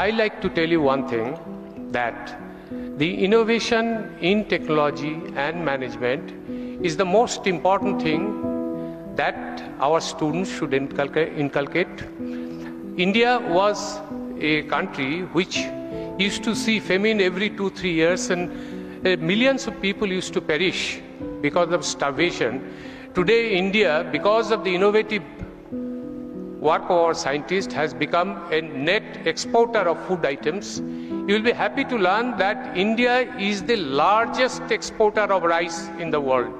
I like to tell you one thing, that the innovation in technology and management is the most important thing that our students should inculcate. India was a country which used to see famine every 2-3 years, and millions of people used to perish because of starvation. Today, India, because of the innovative work of our scientists, has become a net exporter of food items. You will be happy to learn that India is the largest exporter of rice in the world.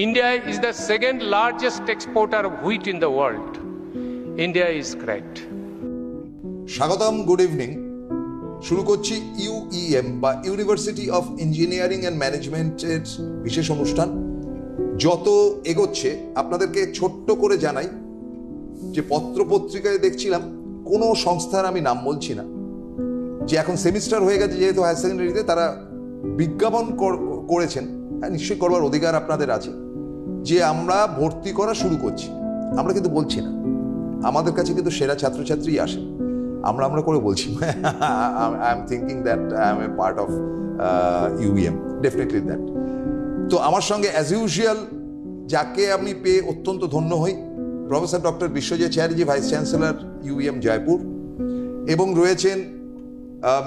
India is the second largest exporter of wheat in the world. India is great. Shagatam, good evening. শুরু করছি UEM বা university of engineering and ম্যানেজমেন্টের বিশেষ অনুষ্ঠান। যত এগোচ্ছে আপনাদেরকে ছোট্ট করে জানাই যে পত্রপত্রিকায় দেখছিলাম কোনো সংস্থার আমি নাম বলছি না, যে এখন সেমিস্টার হয়ে গেছে যেহেতু হায়ার সেকেন্ডারিতে, তারা বিজ্ঞাপন করেছেন, নিশ্চয়ই করবার অধিকার আপনাদের আছে, যে আমরা ভর্তি করা শুরু করছি। আমরা কিন্তু বলছি না, আমাদের কাছে কিন্তু সেরা ছাত্রছাত্রী আসে, আমরা করে বলছি I am thinking that I M A part of UM, definitely that. তো আমার সঙ্গে অ্যাজ ইউজুয়াল যাকে আমি পেয়ে অত্যন্ত ধন্য হই, professor doctor Biswajit Chatterjee, vice chancellor UM Jaipur, এবং রয়েছেন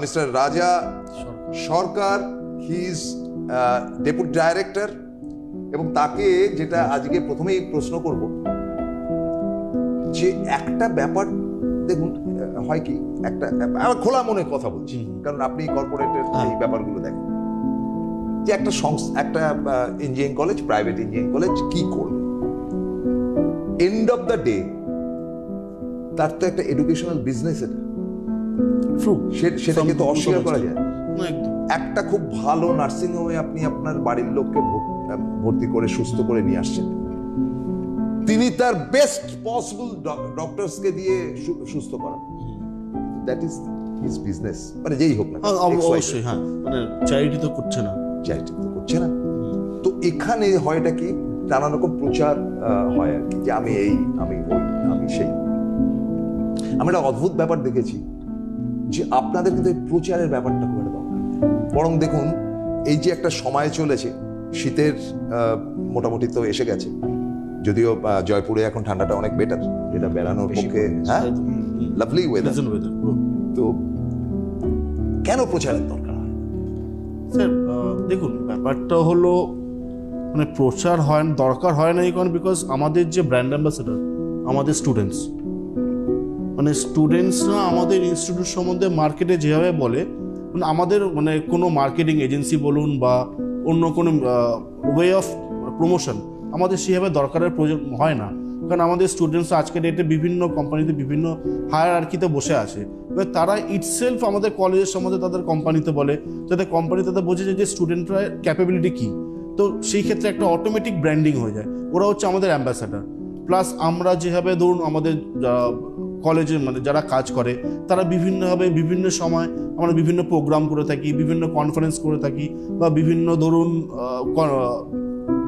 মিস্টার রাজা সরকার, হি ইজ ডেপুটি ডাইরেক্টর। এবং তাকে যেটা আজকে প্রথমেই প্রশ্ন করব, যে একটা ব্যাপার দেখুন হয় কি, একটা খোলা মনে কথা বলছি কারণ আপনি কর্পোরেটের এই ব্যাপারগুলো দেখেন, যে একটা একটা engineering college, private engineering college কি করবে, এন্ড অফ দ্য ডে তার তো একটা এডুকেশনাল বিজনেস, এটা সেটাকে তো অস্বীকার করা যায়। একটা খুব ভালো নার্সিং হোমে আপনি আপনার বাড়ির লোককে ভর্তি করে সুস্থ করে নিয়ে আসছেন, তিনি তার বেস্ট পসিবল ডক্টরসকে দিয়ে সুস্থ করান, দ্যাট ইজ হিজ বিজনেস। মানে যেই হোক না, অবশ্যই হ্যাঁ, মানে চ্যারিটি তো করছে না, তো এখানে হয়টা কি নানা রকম প্রচার হয় আর কি, যে আমি এই, আমি ওই, আমি সেই। আমি একটা অদ্ভুত ব্যাপার দেখেছি, যে আপনাদের কিন্তু প্রচারের ব্যাপারটা খুব একটা দরকার। বরং দেখুন এই যে একটা সময় চলেছে, শীতের মোটামুটি তো এসে গেছে, যদিও জয়পুরে এখন ঠান্ডাটা অনেক বেটার, যেটা বেড়ানোর পক্ষে হ্যাঁ লাভলি ওয়েদার। তো কেন প্রচারের দরকার হয় স্যার? দেখুন ব্যাপারটা হলো, মানে প্রচার হয় দরকার হয় না এই কারণ, বিকজ আমাদের যে ব্র্যান্ড অ্যাম্বাসেডার আমাদের স্টুডেন্টস, মানে স্টুডেন্টসরা আমাদের ইনস্টিটিউট সম্বন্ধে মার্কেটে যেভাবে বলে, মানে আমাদের মানে কোনো মার্কেটিং এজেন্সি বলুন বা অন্য কোনো ওয়ে অফ প্রমোশন আমাদের সেভাবে দরকারের প্রয়োজন হয় না, কারণ আমাদের স্টুডেন্টস আজকের ডেটে বিভিন্ন কোম্পানিতে বিভিন্ন হায়ারার্কিতে বসে আছে, এবার তারা ইটসেলফ আমাদের কলেজের সম্বন্ধে তাদের কোম্পানিতে বলে, যাতে কোম্পানি তাদের বোঝে যে স্টুডেন্টরা ক্যাপাবিলিটি কী, তো সেই ক্ষেত্রে একটা অটোমেটিক ব্র্যান্ডিং হয়ে যায়, ওরা হচ্ছে আমাদের অ্যাম্বাসাডার। প্লাস আমরা যেভাবে ধরুন আমাদের কলেজে মানে যারা কাজ করে তারা বিভিন্নভাবে বিভিন্ন সময় আমরা বিভিন্ন প্রোগ্রাম করে থাকি, বিভিন্ন কনফারেন্স করে থাকি, বা বিভিন্ন ধরুন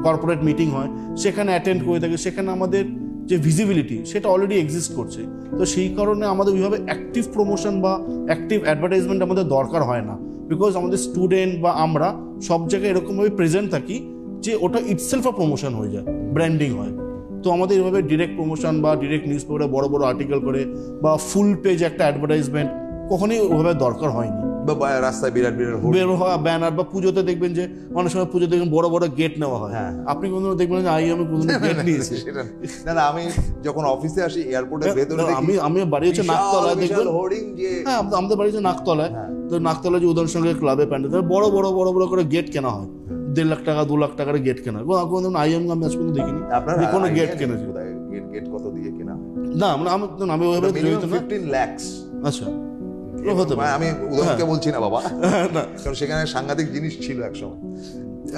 কর্পোরেট মিটিং হয় সেখানে অ্যাটেন্ড করে থাকি, সেখানে আমাদের যে ভিজিবিলিটি সেটা অলরেডি এক্সিস্ট করছে। তো সেই কারণে আমাদের ওইভাবে অ্যাক্টিভ প্রমোশন বা অ্যাক্টিভ অ্যাডভার্টাইজমেন্ট আমাদের দরকার হয় না, বিকজ আমাদের স্টুডেন্ট বা আমরা সব জায়গায় এরকমভাবে প্রেজেন্ট থাকি যে ওটা ইটসেলফ প্রমোশন হয়ে যায়, ব্র্যান্ডিং হয়। তো আমাদের এভাবে ডিরেক্ট প্রমোশন বা ডিরেক্ট নিউজ পেপারে বড় বড় আর্টিকেল করে বা ফুল পেজ একটা অ্যাডভার্টাইজমেন্ট কখনোই ওভাবে দরকার হয়নি। বা রাস্তায় বিরাট বিরাট বের হওয়া ব্যানার, বা পুজোতে দেখবেন যে অনেক সময় পুজো দেখবেন বড় বড় গেট নেওয়া হয়, আপনি কোনদিন দেখবেন যে আমি কোনদিন গেট নিয়েছি না, আমি যখন অফিসে আসি এয়ারপোর্টের ভেতরে আমি বাড়ি হচ্ছে নাকতলায়, দেখবেন হ্যাঁ আমাদের বাড়ি হচ্ছে নাকতলায়, তো নাকতলায় যে উদয়ন সঙ্গে ক্লাবে প্যান্ডেল বড় বড় বড় বড় করে গেট কেনা হয়, 1.5 লাখ টাকা 2 লাখ টাকার গেট কেনা, কোনদিন আইএম আমি আজ পর্যন্ত দেখিনি কোনো গেট কিনেছে। গেট কত দিয়ে কেনা? না মানে আমি ওইভাবে 15 লাখ। আচ্ছা, আমি উদাহরণকে বলছি না বাবা, কারণ সেখানে সাংঘাতিক জিনিস ছিল একসময়,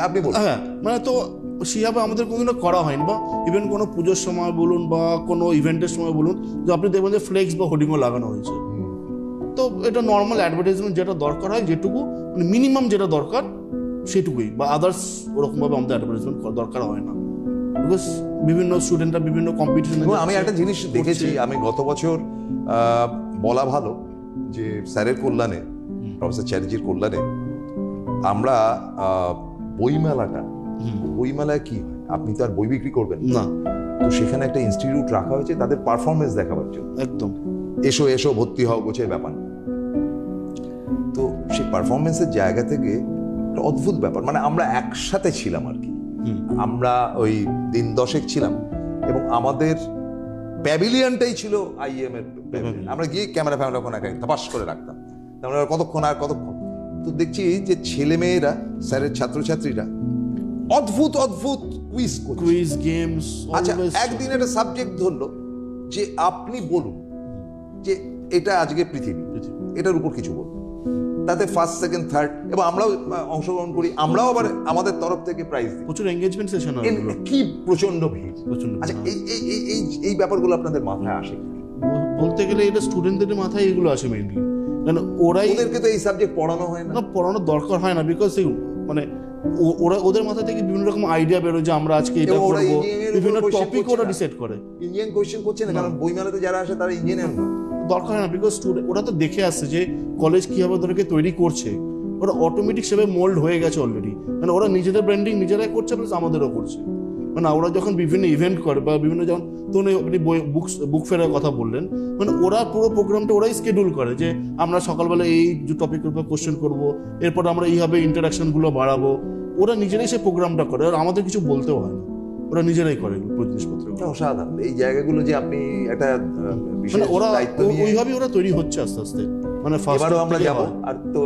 আপনি বলুন। হ্যাঁ মানে তো সেভাবে আমাদের কোনোদিনও করা হয়নি, বা ইভেন কোনো পুজোর সময় বলুন বা কোনো ইভেন্টের সময় বলুন, যে আপনি দেখবেন যে ফ্লেক্স বা হোর্ডিংও লাগানো হয়েছে। তো এটা নর্মাল অ্যাডভার্টাইজমেন্ট যেটা দরকার হয়, যেটুকু মানে মিনিমাম যেটা দরকার সেটুকুই, বা আদার্স ওরকমভাবে আমাদের অ্যাডভার্টাইজমেন্ট দরকার হয় না, বিকজ বিভিন্ন স্টুডেন্টরা বিভিন্ন কম্পিটিশনে। আমি একটা জিনিস দেখেছি, আমি গত বছর বলা ভালো যে স্যারের কল্যাণে, প্রফেসর চ্যাটার্জির কল্যাণে আমরা বইমেলায় কি হয়, আপনি তো আর বই বিক্রি করবেন না, তো সেখানে একটা ইনস্টিটিউট রাখা হয়েছে তাদের পারফরমেন্স দেখাবার জন্য। একদম এসো ভর্তি হও গোছের ব্যাপার। তো সেই পারফরমেন্সের জায়গা থেকে একটা অদ্ভুত ব্যাপার, মানে আমরা একসাথে ছিলাম আর কি, আমরা ওই দিন 10 ছিলাম এবং আমাদের প্যাভিলিয়নটাই ছিল আইএম এর প্যাভিলিয়ন। আমরা গিয়ে ক্যামেরা ওখানে ধপাস করে রাখতাম, আমরা কতক্ষণ তো দেখছি যে ছেলে মেয়েরা, স্যারের ছাত্রছাত্রীরা অদ্ভুত কুইজ গেমস। আচ্ছা, একদিন একটা সাবজেক্ট ধরলো যে আপনি বলুন যে এটা আজকে পৃথিবী, এটার উপর কিছু বলুন, তাতে ফার্স্ট সেকেন্ড থার্ড, এবং আমরাও অংশগ্রহণ করি, আমরাও আবার আমাদের তরফ থেকে প্রাইজ দিই। প্রচুর এনগেজমেন্ট সেশন হয়, কি প্রচন্ড ভিড়। আচ্ছা, এই ব্যাপারগুলো আপনাদের মাথায় আসে? বলতে গেলে এটা স্টুডেন্টদের মাথায় এগুলো আসে মেইনলি, কারণ ওদেরকে তো এই সাবজেক্ট পড়ানো হয় না, পড়ানোর দরকার হয় না, বিকজ মানে ওদের মাথা থেকে বিভিন্ন রকম আইডিয়া বেরোয় যে আমরা আজকে এটা করব, বিভিন্ন টপিক ওরা ডিসাইড করে। ইঞ্জিনিয়ারিং কোশ্চেন করছে না, কারণ বইমেলাতে যারা আসে তারা ইঞ্জিনিয়ার না, দরকার হয় না, বিকজ ওরা তো দেখে আসছে যে কলেজ কিভাবে ওদেরকে তৈরি করছে, ওরা অটোমেটিক সেভাবে মোল্ড হয়ে গেছে অলরেডি, মানে ওরা নিজেদের ব্র্যান্ডিং নিজেরাই করছে, প্লাস আমাদেরও করছে। মানে ওরা যখন বিভিন্ন ইভেন্ট করে বা বিভিন্ন যখন, তখন আপনি বুক ফেয়ারের কথা বললেন, মানে ওরা পুরো প্রোগ্রামটা ওরাই স্কেডিউল করে যে আমরা সকালবেলা এই যে টপিকের উপর কোশ্চেন করবো, এরপর আমরা এইভাবে ইন্টারাকশনগুলো বাড়াবো, ওরা নিজেরাই সেই প্রোগ্রামটা করে, আর আমাদের কিছু বলতেও হয় না, ওরা নিজেরাই করে জিনিসপত্র। অসাধারণ এই জায়গাগুলো যে আপনি একটা বিশেষ দায়িত্ব নিয়ে, ওইভাবেই ওরা তৈরি হচ্ছে আস্তে আস্তে। মানে এবারও আমরা যাব, আর তো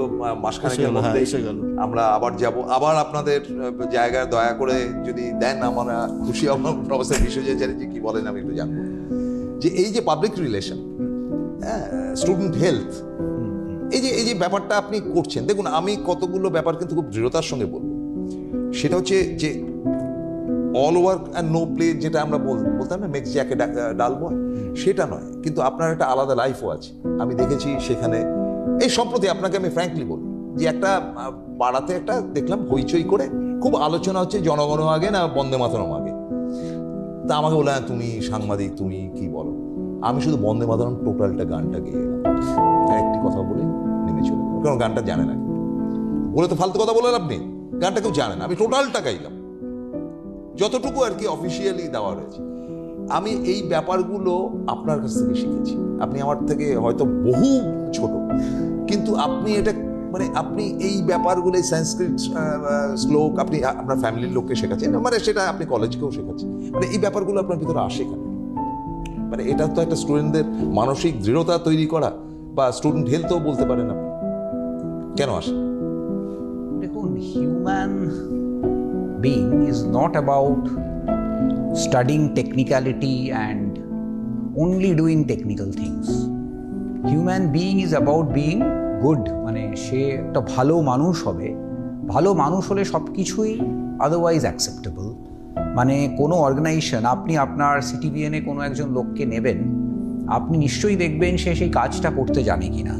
মাসখানেকের মধ্যে আমরা আবার যাব, আবার আপনাদের জায়গায় দয়া করে যদি দেন আমরা খুশি হব। প্রফেসর বিশ্বজিৎ চ্যাটার্জি কি বলেন আমি একটু জানবো, যে এই যে পাবলিক রিলেশন, স্টুডেন্ট হেলথ, এই যে ব্যাপারটা আপনি করছেন, দেখুন আমি কতগুলো ব্যাপার কিন্তু খুব দৃঢ়তার সঙ্গে বলবো। সেটা হচ্ছে যে all work and no play, যেটা আমরা বলতাম না, মেক্স জ্যাকে ডাল বয়, সেটা নয়, কিন্তু আপনার একটা আলাদা লাইফও আছে। আমি দেখেছি সেখানে, এই সম্প্রতি আপনাকে আমি ফ্র্যাঙ্কলি বলি যে একটা পাড়াতে একটা দেখলাম হইচই করে খুব আলোচনা হচ্ছে জনগণ আগে না বন্দে মাতরম আগে। তা আমাকে বলে, তুমি সাংবাদিক, তুমি কি বলো? আমি শুধু বন্দে মাতরম টোটালটা গানটা গেয়ে এলাম, একটি কথা বলে নেমে চলে গেলাম, কারণ গানটা জানে না, বলে তো ফালতু কথা বলেন আপনি, গানটা কেউ জানে না, আমি টোটালটা গাইলাম যতটুকু আর কি অফিসিয়ালি দেওয়া রয়েছে। আমি এই ব্যাপারগুলো আপনার কাছ থেকে শিখেছি, আপনি আমার থেকে হয়তো বহু ছোট, কিন্তু আপনি এটা মানে আপনি এই ব্যাপারগুলো, সংস্কৃত শ্লোক আপনি আপনার ফ্যামিলির লোককে শেখাচ্ছেন, মানে সেটা আপনি কলেজকেও শেখাচ্ছেন, মানে এই ব্যাপারগুলো আপনার ভিতরে আসে কেন? মানে এটা তো একটা স্টুডেন্টদের মানসিক দৃঢ়তা তৈরি করা, বা স্টুডেন্ট হেলথও বলতে পারেন আপনি, কেন আসে? দেখুন, human being is not about studying technicality and only doing technical things. Human being is about being good, মানে সে একটা ভালো মানুষ হবে, ভালো মানুষ হলে সব কিছুই আদারওয়াইজ অ্যাকসেপ্টেবল। মানে কোনো অর্গানাইজেশন, আপনি আপনার সিটিভিএনে কোনো একজন লোককে নেবেন, আপনি নিশ্চয়ই দেখবেন সে সেই কাজটা করতে জানে কিনা,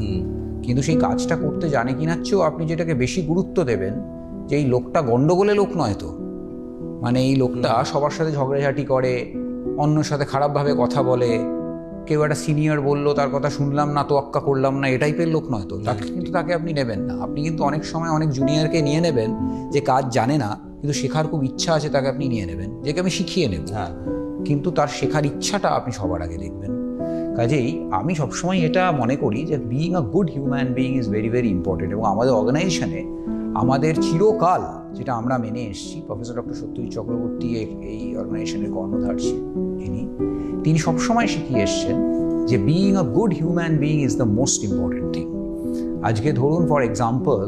কিন্তু সেই কাজটা করতে জানে কিনার চেয়েও আপনি যেটাকে বেশি গুরুত্ব দেবেন যে এই লোকটা গন্ডগোলে লোক নয় তো, মানে এই লোকটা সবার সাথে ঝগড়াঝাটি করে, অন্যর সাথে খারাপভাবে কথা বলে, কেউ একটা সিনিয়র বললো তার কথা শুনলাম না, তোয়াক্কা করলাম না, এই টাইপের লোক নয় তো, তাকে কিন্তু তাকে আপনি নেবেন না। আপনি কিন্তু অনেক সময় অনেক জুনিয়রকে নিয়ে নেবেন যে কাজ জানে না কিন্তু শেখার খুব ইচ্ছা আছে, তাকে আপনি নিয়ে নেবেন, যেকে আমি শিখিয়ে নেব, কিন্তু তার শেখার ইচ্ছাটা আপনি সবার আগে দেখবেন। কাজেই আমি সবসময় এটা মনে করি যে being a good human being is very very important. এবং আমাদের অর্গানাইজেশনে আমাদের চিরকাল যেটা আমরা মেনে এসেছি, প্রফেসর ডক্টর সত্যজিৎ চক্রবর্তী এই অর্গানাইজেশনের কর্ণধার তিনি সবসময় শিখিয়ে এসছেন যে being a good human being is the most important thing. আজকে ধরুন ফর এক্সাম্পল,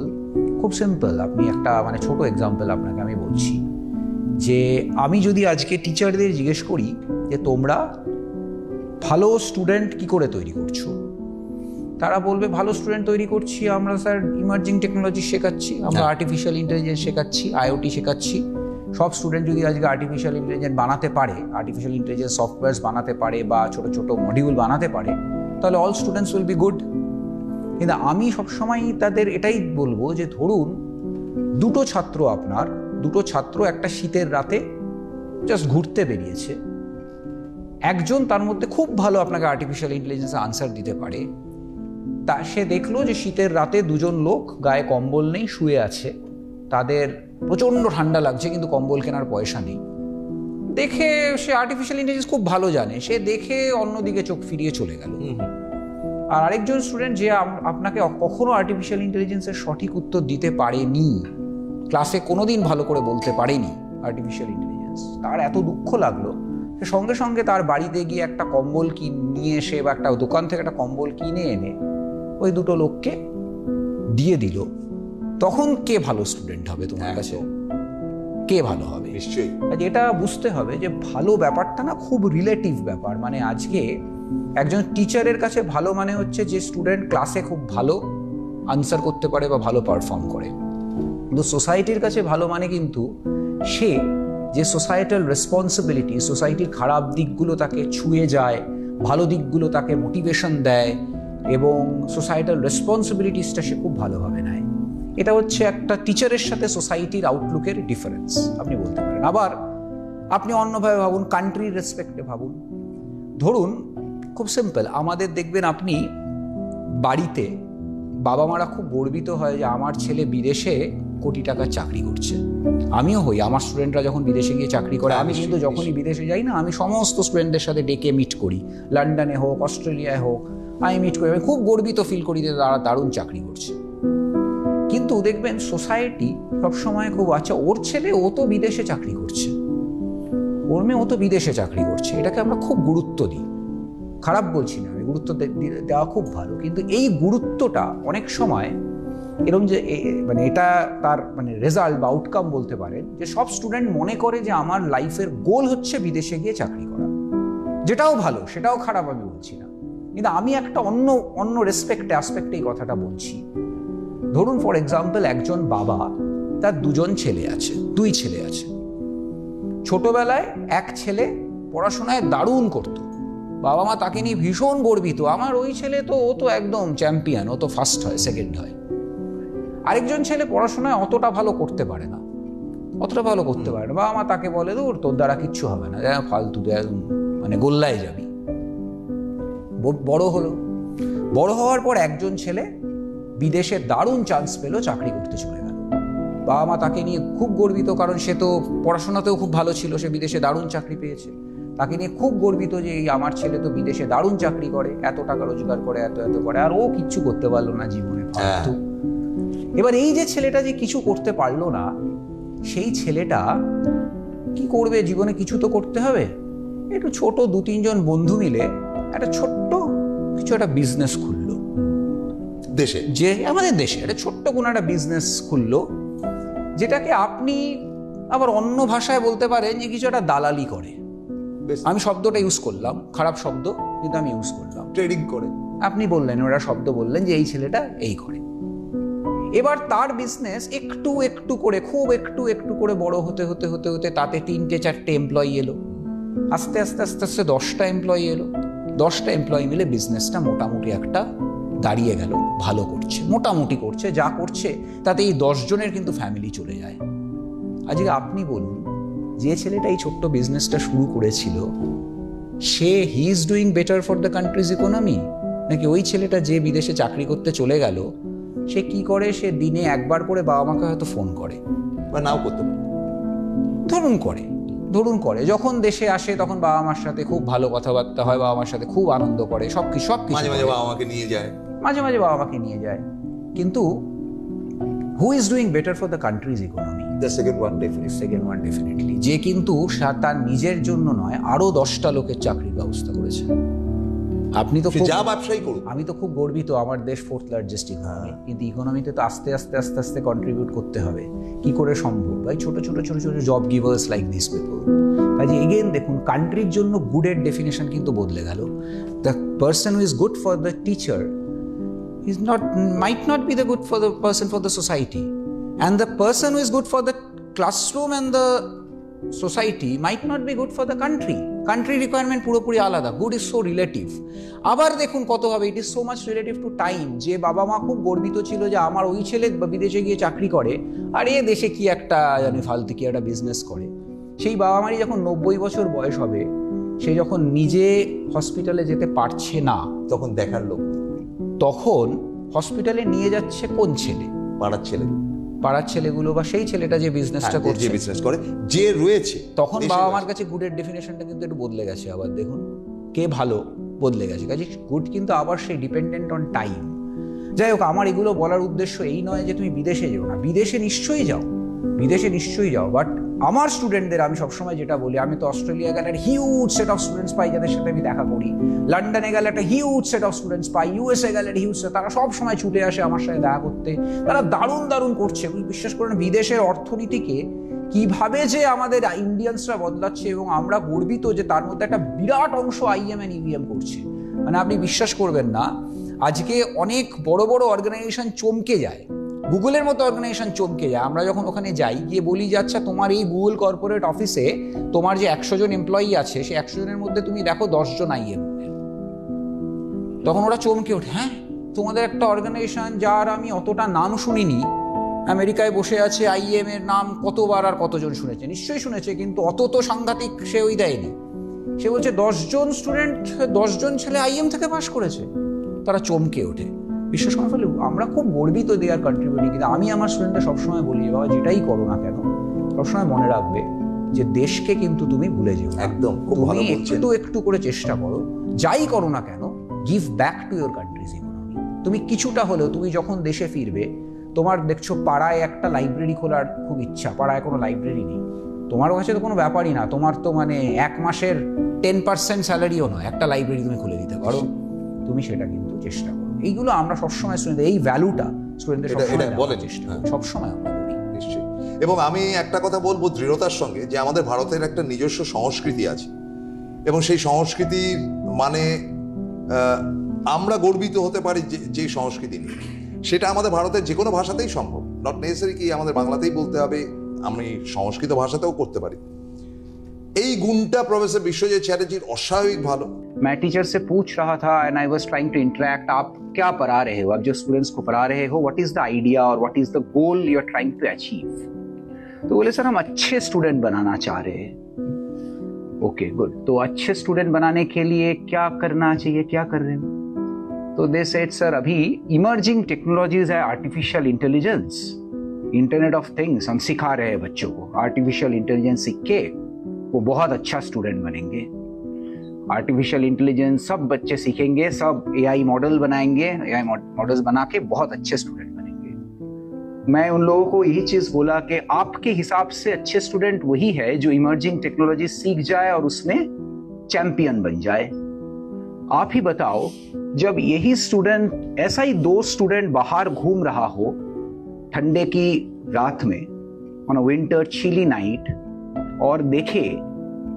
খুব সিম্পল, আপনি একটা মানে ছোট এক্সাম্পল আপনাকে আমি বলছি, যে আমি যদি আজকে টিচারদের জিজ্ঞেস করি যে তোমরা ভালো স্টুডেন্ট কি করে তৈরি করছো, তারা বলবে ভালো স্টুডেন্ট তৈরি করছি আমরা স্যার ইমার্জিং টেকনোলজি শেখাচ্ছি, আমরা আর্টিফিশিয়াল ইন্টেলিজেন্স শেখাচ্ছি, আইওটি শেখাচ্ছি। সব স্টুডেন্ট যদি আজকে আর্টিফিশিয়াল ইন্টেলিজেন্স বানাতে পারে, আর্টিফিশিয়াল ইন্টেলিজেন্স সফটওয়্যার্স বানাতে পারে বা ছোটো ছোটো মডিউল বানাতে পারে, তাহলে all students will be good. কিন্তু আমি সবসময় তাদের এটাই বলবো যে ধরুন দুটো ছাত্র একটা শীতের রাতে জাস্ট ঘুরতে বেরিয়েছে, একজন তার মধ্যে খুব ভালো আপনাকে আর্টিফিশিয়াল ইন্টেলিজেন্সে আনসার দিতে পারে, তা সে দেখলো যে শীতের রাতে দুজন লোক গায়ে কম্বল নেই শুয়ে আছে, তাদের প্রচণ্ড ঠান্ডা লাগছে কিন্তু কম্বল কেনার পয়সা নেই। দেখে সে আর্টিফিশিয়াল ইন্টেলিজেন্স খুব ভালো জানে, সে দেখে অন্যদিকে চোখ ফিরিয়ে চলে গেল। আর আরেকজন স্টুডেন্ট যে আপনাকে কখনো আর্টিফিশিয়াল ইন্টেলিজেন্সের সঠিক উত্তর দিতে পারেনি, ক্লাসে কোনোদিন ভালো করে বলতে পারেনি আর্টিফিশিয়াল ইন্টেলিজেন্স, তার এত দুঃখ লাগলো সে সঙ্গে সঙ্গে তার বাড়িতে গিয়ে একটা কম্বল নিয়ে এসে বা একটা দোকান থেকে একটা কম্বল কিনে এনে ওই দুটো লোককে দিয়ে দিল। তখন কে ভালো স্টুডেন্ট হবে তোমার কাছে? কে ভালো হবে? নিশ্চয়ই। এটা বুঝতে হবে যে ভালো ব্যাপারটা না খুব রিলেটিভ ব্যাপার। মানে আজকে একজন টিচারের কাছে ভালো মানে হচ্ছে যে স্টুডেন্ট ক্লাসে খুব ভালো আনসার করতে পারে বা ভালো পারফর্ম করে, কিন্তু সোসাইটির কাছে ভালো মানে কিন্তু সে যে সোসাইটাল রেসপন্সিবিলিটি, সোসাইটির খারাপ দিকগুলো তাকে ছুঁয়ে যায়, ভালো দিকগুলো তাকে মোটিভেশন দেয় এবং সোসাইটাল রেসপন্সিবিলিটিসটা সে খুব ভালোভাবে নেয়। এটা হচ্ছে একটা টিচারের সাথে সোসাইটির আউটলুকের ডিফারেন্স আপনি বলতে পারেন। আবার আপনি অন্যভাবে ভাবুন, কান্ট্রির রেসপেক্টে ভাবুন। ধরুন খুব সিম্পল, আমাদের দেখবেন আপনি বাড়িতে বাবা মারা খুব গর্বিত হয় যে আমার ছেলে বিদেশে কোটি টাকার চাকরি করছে। আমিও হই, আমার স্টুডেন্টরা যখন বিদেশে গিয়ে চাকরি করে আমি কিন্তু যখনই বিদেশে যাই না, আমি সমস্ত স্টুডেন্টদের সাথে ডেকে মিট করি, লন্ডনে হোক অস্ট্রেলিয়ায় হোক আমি মিট করি, আমি খুব গর্বিত ফিল করি যে তারা দারুণ চাকরি করছে। কিন্তু দেখবেন সোসাইটি সবসময় খুব আচ্ছা ওর ছেলে ও তো বিদেশে চাকরি করছে, ওর মেয়ে ও তো বিদেশে চাকরি করছে, এটাকে আমরা খুব গুরুত্ব দিই। খারাপ বলছি না, আমি গুরুত্ব দেওয়া খুব ভালো, কিন্তু এই গুরুত্বটা অনেক সময় এরকম যে মানে এটা তার মানে রেজাল্ট বা আউটকাম বলতে পারেন যে সব স্টুডেন্ট মনে করে যে আমার লাইফের গোল হচ্ছে বিদেশে গিয়ে চাকরি করা, যেটাও ভালো, সেটাও খারাপ আমি বলছি না, কিন্তু আমি একটা অন্য রেসপেক্টে অ্যাসপেক্টে এই কথাটা বলছি। ধরুন ফর এক্সাম্পল একজন বাবা, তার দুই ছেলে আছে। ছোটবেলায় এক ছেলে পড়াশোনায় দারুণ করত, বাবা মা তাকে নিয়ে ভীষণ গর্বিত, আমার ওই ছেলে তো ও তো একদম চ্যাম্পিয়ন, ও তো ফার্স্ট হয় সেকেন্ড হয়। আরেকজন ছেলে পড়াশোনায় অতটা ভালো করতে পারে না, বাবা মা তাকে বলে দূর তোর দ্বারা কিচ্ছু হবে না, ফালতু মানে গোল্লায় যাবি। বড় হওয়ার পর একজন ছেলে বিদেশে দারুণ চান্স পেল, চাকরি করতে চলে গেল। বাবা মা তাকে নিয়ে খুব গর্বিত, কারণ সে তো পড়াশোনাতেও খুব ভালো ছিল, সে বিদেশে দারুণ চাকরি পেয়েছে, তাকে নিয়ে খুব গর্বিত যে আমার ছেলে তো বিদেশে দারুণ চাকরি করে, এত টাকা রোজগার করে, এত করে, আর ও কিচ্ছু করতে পারলো না জীবনে। এবার এই যে ছেলেটা যে কিছু করতে পারলো না, সেই ছেলেটা কি করবে জীবনে? কিছু তো করতে হবে। একটু ছোট 2-3 জন বন্ধু মিলে একটা ছোট্ট কিছু একটা বিজনেস খুললো দেশে, যে আমাদের দেশে একটা ছোট্ট কোনো একটা বিজনেস খুললো, যেটাকে আপনি আবার অন্য ভাষায় বলতে পারেন যে কিছু একটা দালালি করে। আমি শব্দটা ইউজ করলাম, খারাপ শব্দ, কিন্তু আমি ইউজ করলাম, ট্রেডিং করে। আপনি বললেন, ওরা শব্দ বললেন যে এই ছেলেটা এই করে। এবার তার বিজনেস একটু একটু করে বড় হতে তাতে 3-4টে এমপ্লয়ি এলো, আস্তে আস্তে 10টা এমপ্লয়ি এলো। 10টা এমপ্লয়ি মিলে বিজনেসটা মোটামুটি একটা দাঁড়িয়ে গেল, ভালো করছে, মোটামুটি করছে, যা করছে তাতে এই 10 জনের কিন্তু ফ্যামিলি চলে যায়। আজকে আপনি বলুন, যে ছেলেটা এই ছোট্ট বিজনেসটা শুরু করেছিল, he is doing better for the countries economy, নাকি ওই ছেলেটা যে বিদেশে চাকরি করতে চলে গেল, সে কি করে? সে দিনে একবার করে বাবা মাকে হয়তো ফোন করে, বা নাও করতে পারে, ধরুন করে, যখন দেশে আসে তখন বাবা মার সাথে খুব ভালো কথাবার্তা হয়, বাবা মার সাথে খুব আনন্দ করে, সবকিছু মাঝে বাবা মাকে নিয়ে যায়, কিন্তু who is doing better for the countries economy? The second one definitely, যে কিন্তু তার নিজের জন্য নয়, আরো 10টা লোকের চাকরির ব্যবস্থা করেছে। আপনি তো যা ব্যবসায়ী করুন, আমি তো খুব গর্বিত আমার দেশ 4th লার্জেস্ট ইকোনমি, কিন্তু ইকোনমিতে তো আস্তে আস্তে কন্ট্রিবিউট করতে হবে। কি করে সম্ভব? ভাই ছোট job givers like this people. কাজে এগেন দেখুন, কান্ট্রির জন্য গুডের ডেফিনেশন কিন্তু বদলে গেল। The person who is good for the teacher might not be the good for the person for the society, and the person who is good for the classroom and the society might not be good for the country requirement পুরোপুরি আলাদা। good is so relative। আবার দেখুন কত হবে, it is so much relative to time। যে বাবা মা খুব গর্বিত ছিল যে আমার ওই ছেলে বিদেশে গিয়ে চাকরি করে, আর এ দেশে কি একটা ফালতু কি একটা বিজনেস করে, সেই বাবা মারই যখন 90 বছর বয়স হবে, সে যখন নিজে হসপিটালে যেতে পারছে না, তখন দেখার লোক তখন হসপিটালে নিয়ে যাচ্ছে কোন ছেলে? পাড়ার ছেলেগুলো বা সেই ছেলেটা যে বিজনেসটা করছে, যে বিজনেস করে, যে রয়েছে। তখন বাবা মার কাছে গুডের ডেফিনেশনটা কিন্তু একটু বদলে গেছে। আবার দেখুন কে ভালো বদলে গেছে। কাজে গুড কিন্তু আবার সেই ডিপেন্ডেন্ট অন টাইম। যাই হোক, আমার এগুলো বলার উদ্দেশ্য এই নয় যে তুমি বিদেশে যেও না, বিদেশে নিশ্চয়ই যাও, বাট আমার স্টুডেন্টদের আমি সবসময় যেটা বলি, আমি তো অস্ট্রেলিয়া গেলে একটা হিউজ সেট অফ স্টুডেন্টস পাই যাদের সাথে আমি দেখা করি, লন্ডনে গেলে একটা huge set of students pi, USA গেলে একটা হিউজ সেট, তারা সব সময় ছুটে আসে আমার সাথে দেখা করতে, তারা দারুণ করছে। বিশ্বাস করেন বিদেশের অর্থনীতিকে কিভাবে যে আমাদের ইন্ডিয়ানসরা বদলাচ্ছে, এবং আমরা গর্বিত যে তার মধ্যে একটা বিরাট অংশ আইএম এন্ড ইভিএম করছে। মানে আপনি বিশ্বাস করবেন না, আজকে অনেক বড় বড় অর্গানাইজেশন চমকে যায়, গুগলের মতো অর্গানাইজেশন চমকে যায়। আমরা যখন ওখানে যাই, গিয়ে বলি যে আচ্ছা তোমার এই গুগল কর্পোরেট অফিসে তোমার যে 100 জন এমপ্লয়ি আছে, সেই 100 জনের মধ্যে তুমি দেখো 10 জন আইএম। তখন ওরা চমকে ওঠে, হ্যাঁ তোমাদের একটা অর্গানাইজেশন যার আমি অতটা নাম শুনিনি, আমেরিকায় বসে আছে, আইএম এর নাম কতবার আর কতজন শুনেছে? নিশ্চয়ই শুনেছে, কিন্তু অত তো সাংঘাতিক সে ওই দেয়নি। সে বলছে 10 জন স্টুডেন্ট, 10 জন ছেলে আইএম থেকে পাস করেছে। তারা চমকে ওঠে। বিশ্বাস করে ফেলে আমরা খুব গর্বিত দে আর কন্ট্রিবিউটিং। কিন্তু আমি আমার স্টুডেন্টদের সবসময় বলি, বাবা যেটাই করো না কেন সবসময় মনে রাখবে যে দেশকে কিন্তু তুমি ভুলে যেও। একদম, তুমি একটু করে চেষ্টা করো, যাই করো না কেন, give back to your countries economy. তুমি কিছুটা হলেও, তুমি যখন দেশে ফিরবে, তোমার দেখছো পাড়ায় একটা লাইব্রেরি খোলার খুব ইচ্ছা, পাড়ায় কোনো লাইব্রেরি নেই, তোমার কাছে তো কোনো ব্যাপারই না, তোমার তো মানে 1 মাসের 10% স্যালারিও নয়, একটা লাইব্রেরি তুমি খুলে দিতে পারো, তুমি সেটা কিন্তু চেষ্টা করো। এইগুলো আমরা সবসময় স্টুডেন্টদের, এই ভ্যালুটা স্টুডেন্টদের বলার চেষ্টা করি, সবসময় আমরা করি। নিশ্চয়ই। এবং আমি একটা কথা বলবো দৃঢ়তার সঙ্গে, যে আমাদের ভারতের একটা নিজস্ব সংস্কৃতি আছে, এবং সেই সংস্কৃতির মানে আমরা গর্বিত হতে পারি যে সংস্কৃতি নিয়ে, সেটা আমাদের ভারতের যে কোনো ভাষাতেই সম্ভব। নট নেসেসারি কি আমাদের বাংলাতেই বলতে হবে, আমি সংস্কৃত ভাষাতেও করতে পারি। এই গুণটা প্রফেসর বিশ্বজিৎ চ্যাটার্জির অস্বাভাবিক ভালো। मैं टीचर से पूछ रहा था and I was trying to interact, आप क्या पढ़ा रहे हो, आप जो स्टूडेंट्स को पढ़ा रहे हो, व्हाट इज द आइडिया और what is the goal you are trying to achieve? तो बोले सर हम अच्छे स्टूडेंट बनाना चाह रहे हैं। ओके गुड, तो अच्छे स्टूडेंट बनाने के लिए क्या करना चाहिए, क्या कर रहे हो? तो दे सेड सर अभी इमर्जिंग टेक्नोलॉजीज है, artificial intelligence, internet of things हम सिखा रहे हैं बच्चों को। आर्टिफिशियल इंटेलिजेंस सीख के वो बहुत अच्छा स्टूडेंट बनेंगे। आर्टिफिशियल इंटेलिजेंस सब बच्चे सीखेंगे, सब एआई मॉडल बनाएंगे, एआई मॉडल्स बना के बहुत अच्छे स्टूडेंट बनेंगे। मैं उन लोगों को यही चीज बोला कि आपके हिसाब से अच्छे स्टूडेंट वही है जो इमर्जिंग टेक्नोलॉजी सीख जाए और उसमें चैंपियन बन जाए। आप ही बताओ, जब यही स्टूडेंट, ऐसा ही 2 स्टूडेंट बाहर घूम रहा हो ठंडे की रात में, on a winter chilly night, और देखे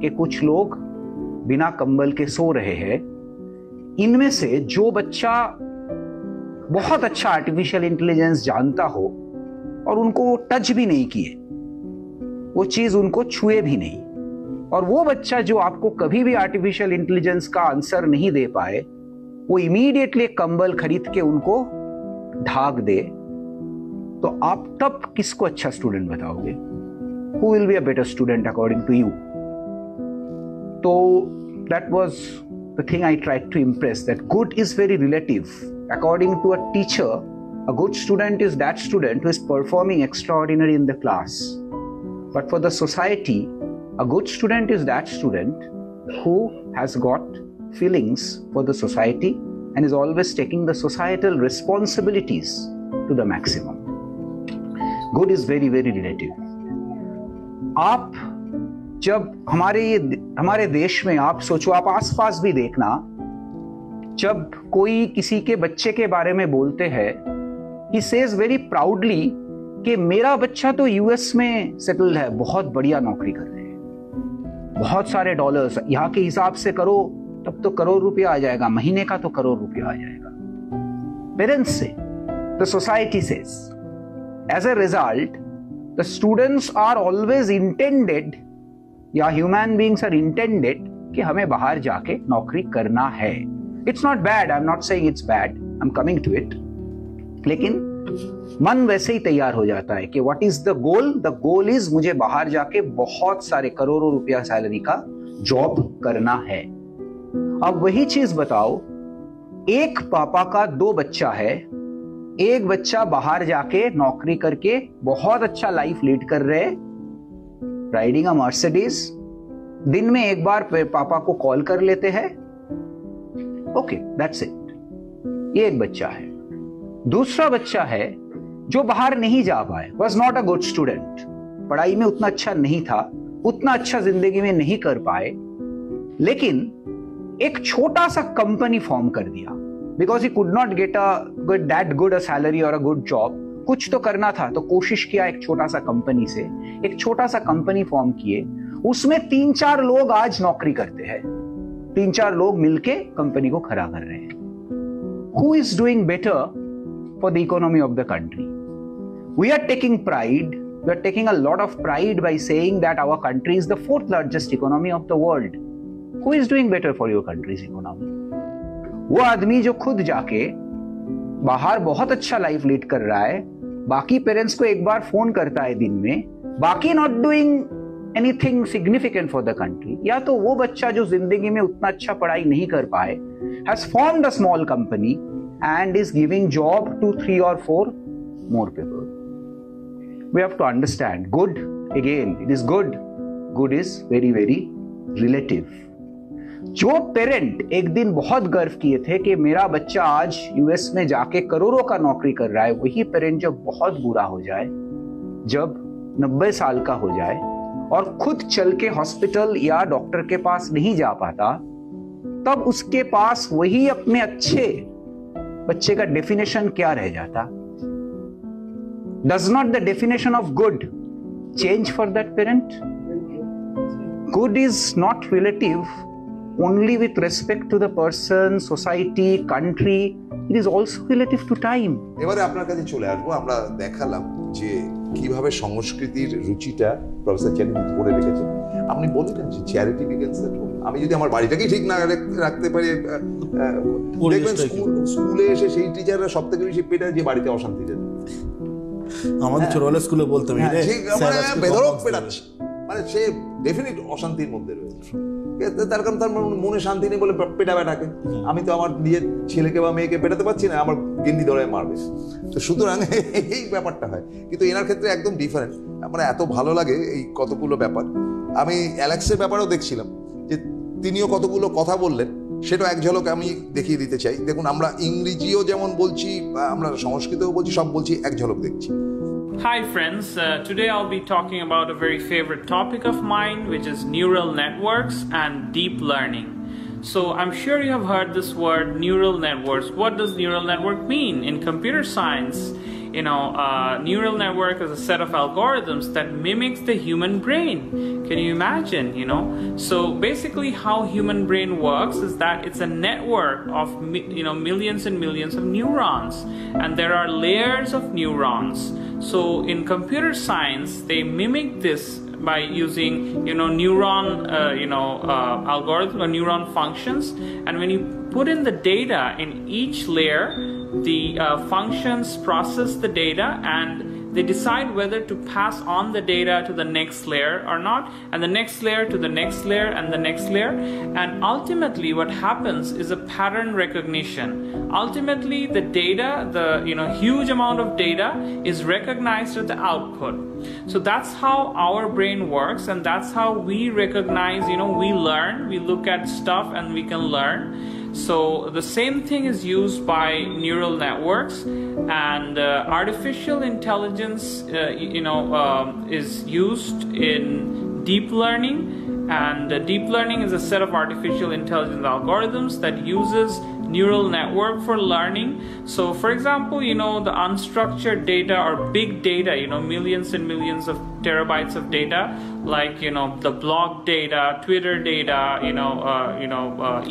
कि कुछ लोग बिना कंबल के सो रहे हैं, इनमें से जो बच्चा बहुत अच्छा आर्टिफिशियल इंटेलिजेंस जानता हो और उनको टच भी नहीं किए, वो चीज उनको छुए भी नहीं, और वो बच्चा जो आपको कभी भी आर्टिफिशियल इंटेलिजेंस का आंसर नहीं दे पाए, वो इमीडिएटली कंबल खरीद के उनको ढाक दे, तो आप तब किसको अच्छा स्टूडेंट बताओगे? Who will be a better student according to you? So that was the thing I tried to impress, that good is very relative. According to a teacher, a good student is that student who is performing extraordinary in the class. But for the society, a good student is that student who has got feelings for the society and is always taking the societal responsibilities to the maximum. Good is very, very relative. आप जब हमारे देश में, आप सोचो, आप आसपास भी देखना, जब कोई किसी के बच्चे के बारे में बोलते हैं, he says very proudly कि मेरा बच्चा तो यूएस में सेटल्ड है, बहुत बढ़िया नौकरी कर रहे हैं, बहुत सारे डॉलर्स यहाँ के हिसाब से करो तब तो करोड़ रुपया आ जाएगा, महीने का तो करोड़ रुपया आ जाएगा। पेरेंट्स से, the society says, as a result, the students are always intended, या human beings are intended कि हमें बाहर जाके नौकरी करना है। It's not bad, I'm not saying it's bad, I'm coming to it. लेकिन मन वैसे ही तैयार हो जाता है कि what is the goal? The goal is मुझे बाहर जाके बहुत सारे करोड़ों रुपया सैलरी का जॉब करना है। अब वही चीज बताओ, एक पापा का 2 बच्चा है, एक बच्चा बाहर जाके नौकरी करके बहुत अच्छा लाइफ लीड कर रहे, राइडिंग अ मर्सिडीज, दिन में एक बार पापा को कॉल कर लेते हैं, ओके दैट्स इट। ये एक बच्चा है। दूसरा बच्चा है जो बाहर नहीं जा पाए, was not a good student, पढ़ाई में उतना अच्छा नहीं था, उतना अच्छा जिंदगी में नहीं कर पाए, लेकिन एक छोटा सा कंपनी फॉर्म कर दिया because he could not get that good a salary और अ गुड जॉब। कुछ तो करना था तो कोशिश किया एक छोटा सा कंपनी से, एक छोटा सा कंपनी फॉर्म किए, उसमें 3-4 लोग आज नौकरी करते हैं, 3-4 लोग मिलके कंपनी को खड़ा कर रहे हैं। Who is doing better for the economy of the country? We are taking pride, we are taking a lot of pride by saying that our country is the 4th largest economy of the world. Who is doing better for your country's economy? वो आदमी जो खुद जाके बाहर बहुत अच्छा life lead कर रहा है, बाकी पेरेंट्स को एक बार फोन करता है दिन में, बाकी not doing anything significant for the country, या तो वो बच्चा जो जिंदगी में उतना अच्छा पढ़ाई नहीं कर पाए has formed a small company and is giving job to 3 or 4 more people. We have to understand, good, again, it is good. Good is very, very relative. जो पेरेंट एक दिन बहुत गर्व किए थे कि मेरा बच्चा आज यूएस में जाके करोड़ों का नौकरी कर रहा है, वही पेरेंट जब बहुत बुरा हो जाए, जब 90 साल का हो जाए और खुद चल के हॉस्पिटल या डॉक्टर के पास नहीं जा पाता, तब उसके पास वही अपने अच्छे बच्चे का डेफिनेशन क्या रह जाता? Does not the definition of good change for that parent? Good is not relative only with respect to the person, society, country. It is also relative to time. এবারে আপনার কাছে চলে আসবো। আমরা দেখালাম যে কিভাবে সংস্কৃতির রুচিটা প্রফেসর চ্যাটার্জি ধরে রেখেছেন। আপনি বললেন যে চ্যারিটি বিগিনস এট হোম। আমি যদি আমার বাড়িটাকেই ঠিক না রাখতে পারি, দেখবেন স্কুলে এসে সেই টিচাররা সব থেকে বেশি পেটায় যে বাড়িতে অশান্তি যায়। আমাদের ছোটবেলা স্কুলে বলতাম বেধড়ক পেটাচ্ছে, মানে সে ডেফিনিট অশান্তির মধ্যে রয়েছে, তার কারণ তার মনে শান্তি নেই বলে পেটাবে ডাকে। আমি তো আমার নিজের ছেলেকে বা মেয়েকে পেটাতে পারছি না, আমার গিন্দি ধরে মারবে। তো সুতরাং এই ব্যাপারটা হয়, কিন্তু এনার ক্ষেত্রে একদম ডিফারেন্ট। আমার এত ভালো লাগে এই কতগুলো ব্যাপার। আমি অ্যালেক্সের ব্যাপারেও দেখছিলাম যে তিনিও কতগুলো কথা বললেন, সেটাও এক ঝলক আমি দেখিয়ে দিতে চাই। দেখুন, আমরা ইংরেজিও যেমন বলছি, আমরা সংস্কৃতও বলছি, সব বলছি, এক ঝলক দেখছি। Hi friends, today I'll be talking about a very favorite topic of mine, which is neural networks and deep learning. So I'm sure you have heard this word, neural networks. What does neural network mean? In computer science, neural network is a set of algorithms that mimics the human brain. Can you imagine, So basically how human brain works is that it's a network of, millions and millions of neurons. And there are layers of neurons. So in computer science, they mimic this by using, neuron, algorithm or neuron functions. And when you put in the data in each layer, the functions process the data and they decide whether to pass on the data to the next layer or not, and the next layer to the next layer and the next layer. And ultimately what happens is a pattern recognition. Ultimately the data, the huge amount of data is recognized at the output. So that's how our brain works, and that's how we recognize, we learn, we look at stuff and we can learn. So the same thing is used by neural networks, and artificial intelligence is used in deep learning. And deep learning is a set of artificial intelligence algorithms that uses neural network for learning. So for example, the unstructured data or big data, millions and millions of terabytes of data, like the blog data, Twitter data,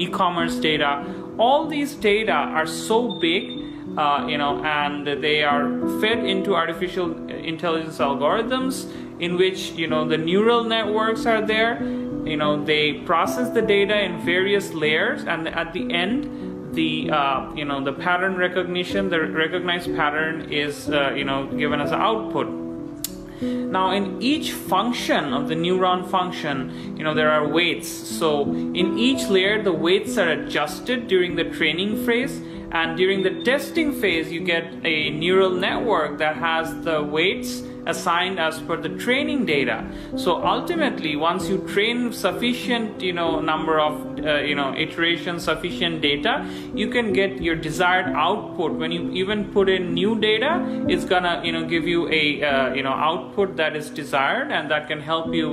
e-commerce data. All these data are so big, and they are fed into artificial intelligence algorithms in which the neural networks are there. They process the data in various layers, and at the end the pattern recognition, the recognized pattern is given as an output. Now, in each function of the neuron function, there are weights. So in each layer, the weights are adjusted during the training phase, and during the testing phase, you get a neural network that has the weights assigned as per the training data. So ultimately, once you train sufficient number of iterations, sufficient data, you can get your desired output. When you even put in new data, it's gonna give you a output that is desired, and that can help you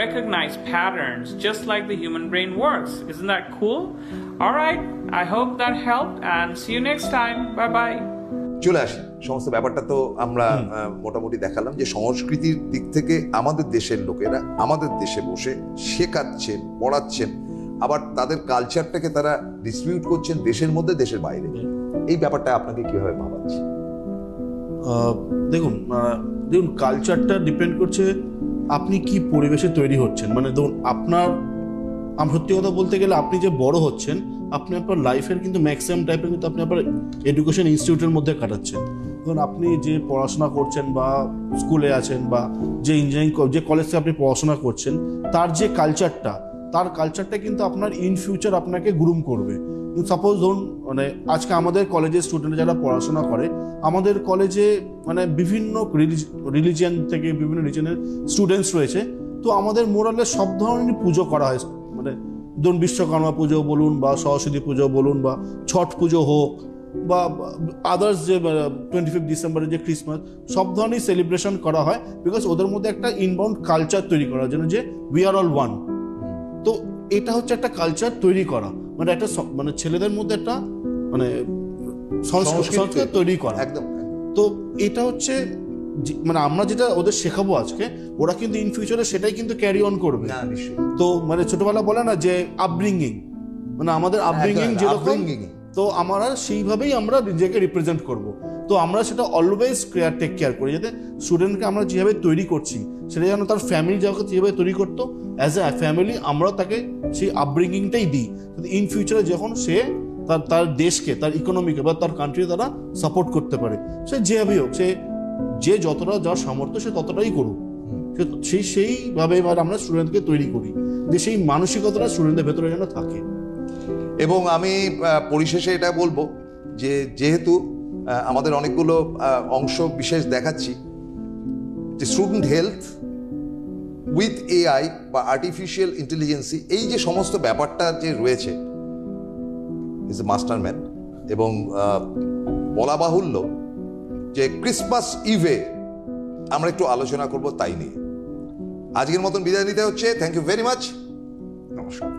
recognize patterns, just like the human brain works. Isn't that cool? All right, I hope that helped, and see you next time. Bye bye. চলে আসি সমস্ত ব্যাপারটা তো আমরা মোটামুটি দেখালাম যে সংস্কৃতির দিক থেকে আমাদের দেশের লোকেরা আমাদের দেশে বসে শেখাচ্ছেন, পড়াচ্ছেন, আবার তাদের কালচারটাকে তারা ডিস্ট্রিবিউট করছেন দেশের মধ্যে, দেশের বাইরে। এই ব্যাপারটা আপনাকে কিভাবে ভাবাচ্ছে? দেখুন কালচারটা ডিপেন্ড করছে আপনি কি পরিবেশে তৈরি হচ্ছেন। মানে ধরুন আমি সত্যি কথা বলতে গেলে আপনি যে বড় হচ্ছেন, আপনি আপনার লাইফের কিন্তু ম্যাক্সিমাম টাইপের কিন্তু আপনি আপনার এডুকেশন ইনস্টিটিউটের মধ্যে কাটাচ্ছেন। ধরুন আপনি যে পড়াশোনা করছেন বা স্কুলে আছেন বা যে ইঞ্জিনিয়ারিং যে কলেজ থেকে আপনি পড়াশোনা করছেন, তার যে কালচারটা কিন্তু আপনার ইন ফিউচার আপনাকে গ্রুম করবে। সাপোজ ধরুন আজকে আমাদের কলেজের স্টুডেন্ট যারা পড়াশোনা করে, আমাদের কলেজে বিভিন্ন রিলিজিয়ান থেকে বিভিন্ন রিলিজিয়নের স্টুডেন্টস রয়েছে। তো আমাদের মোরালে সব ধরনের পুজো করা হয়, ধরুন বিশ্বকর্মা পুজো বলুন বা সরস্বতী পুজো বলুন বা ছট পুজো হোক বা আদার্স যে 25 ডিসেম্বরের যে ক্রিসমাস, সব ধরনের সেলিব্রেশন করা হয় বিকজ ওদের মধ্যে একটা ইনবাউন্ড কালচার তৈরি করার জন্য যে উই আর অল ওয়ান। তো এটা হচ্ছে একটা কালচার তৈরি করা, একটা ছেলেদের মধ্যে একটা সংস্কৃতি তৈরি করা একদম। তো এটা হচ্ছে আমরা যেটা ওদের শেখাবো আজকে, ওরা কিন্তু ইন ফিউচারে সেটাই কিন্তু ক্যারি অন করবে। তো ছোটবেলা বলে না যে আপব্রিঙ্গিং, আমাদের আপব্রিঙ্গিং যেরকম, তো আমরা সেইভাবেই আমরা নিজেকে রিপ্রেজেন্ট করব। তো আমরা সেটা অলওয়েজ টেক কেয়ার করি যাতে স্টুডেন্টকে আমরা যেভাবে তৈরি করছি সেটা যেন তার ফ্যামিলি যেভাবে তৈরি করতো, অ্যাজ এ ফ্যামিলি আমরা তাকে সেই আপব্রিঙ্গিংটাই দিই। ইন ফিউচারে যখন সে তার দেশকে, তার ইকোনমিকে বা তার কান্ট্রি তারা সাপোর্ট করতে পারে, সে যেভাবেই হোক, যে যতটা যার সামর্থ্য সে ততটাই করুক, সেইভাবে এবার আমরা স্টুডেন্টকে তৈরি করি যে সেই মানসিকতাটা স্টুডেন্টের ভেতরে যেন থাকে। এবং আমি পরিশেষে এটা বলবো যে যেহেতু আমাদের অনেকগুলো অংশ বিশেষ দেখাচ্ছি, যে স্টুডেন্ট হেলথ উইথ এআই বা আর্টিফিশিয়াল ইন্টেলিজেন্সি, এই যে সমস্ত ব্যাপারটা যে রয়েছে, ইজ এ মাস্টারম্যান। এবং বলা বাহুল্য যে ক্রিসমাস ইভে আমরা একটু আলোচনা করব তাই নিয়ে। আজকের মতন বিদায় নিতে হচ্ছে। থ্যাংক ইউ ভেরি মাচ, নমস্কার।